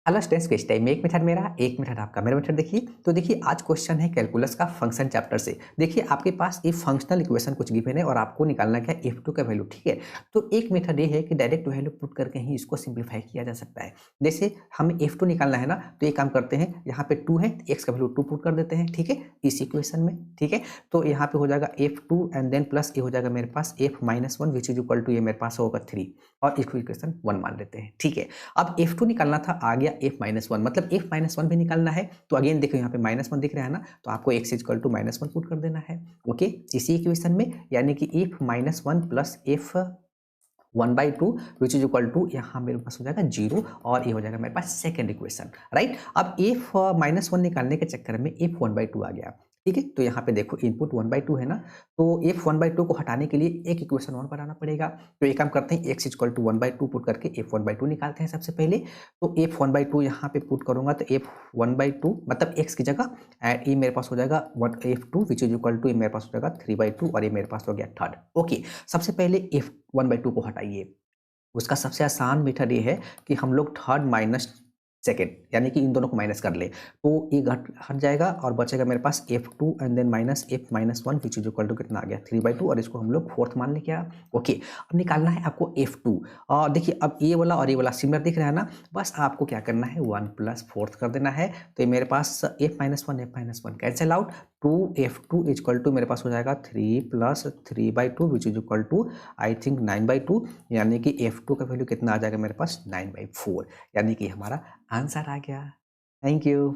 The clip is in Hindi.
हेलो स्टूडेंट्स, क्विज टाइम में एक मेथड मेरा, एक मेथड आपका। मेरा मेथड देखिए, तो देखिए आज क्वेश्चन है कैलकुलस का फंक्शन चैप्टर से। देखिए आपके पास एक फंक्शनल इक्वेशन कुछ गिवन है और आपको निकालना क्या है, f2 का वैल्यू। ठीक है, तो एक मेथड ये है कि डायरेक्ट वैल्यू पुट करके ही इसको सिंप्लीफाई किया जा सकता है। जैसे हमें f2 निकालना है ना, तो ये काम करते हैं, यहाँ पे 2 है, x का वैल्यू 2 पुट कर देते हैं। ठीक है, इस इक्वेशन में। ठीक है, तो यहाँ पे हो जाएगा f2 एंड देन प्लस ये हो जाएगा मेरे पास f-1 which is equal to ये मेरे पास होगा 3 और इसको इक्वेशन 1 मान लेते हैं। ठीक है, अब f2 निकालना था, आ गया f-1, मतलब f-1 भी निकालना है। तो अगेन देखो यहाँ पे -1 दिख रहा है ना, तो आपको x इक्वल टू -1 पुट कर देना है। ओके, इसी इक्वेशन में, यानी कि f-1 plus f 1/2 which is equal to यहाँ मेरे पास हो जाएगा 0 और ये हो जाएगा मेरे पास सेकंड इक्वेशन। राइट, अब f-1 निकालने के चक्कर में f1/2 आ गया। ठीक है, तो यहाँ पे देखो इनपुट 1/2 है ना, तो f1/2 को हटाने के लिए एक इक्वेशन और बनाना पड़ेगा। तो एक काम करते हैं, x इक्वल टू 1/2 पुट करके f1/2 निकालते हैं सबसे पहले। तो f1/2 यहाँ पे पुट करूंगा तो f1/2 मतलब x की जगह एंड ये मेरे पास हो जाएगा f2 which is equal to, ये मेरे पास हो जाएगा 3/2 और ये मेरे पास हो गया थर्ड। ओके, सबसे पहले f1/2 को हटाइए। उसका सबसे आसान मेथड ये है कि हम लोग थर्ड माइनस सेकेंड, यानी कि इन दोनों को माइनस कर ले, तो ये घट हट जाएगा और बचेगा मेरे पास f2 and then minus f-1 which is equal to कितना आ गया 3/2 और इसको हम लोग फोर्थ मान ले क्या। ओके, अब निकालना है आपको f2 और देखिए अब ये वाला और ये वाला सिमिलर दिख रहा है ना, बस आपको क्या करना है 1 प्लस फोर्थ कर देना है। तो ये मेरे पास f-1 cancel out, 2f2 equal to मेरे पास हो जाएगा 3 plus 3/2 which is equal to I think 9/2, यानी कि f2 का वैल्यू कितना आ जाएगा मेरे पास 9/4, यानी कि हमारा आंसर आ गया। Thank you.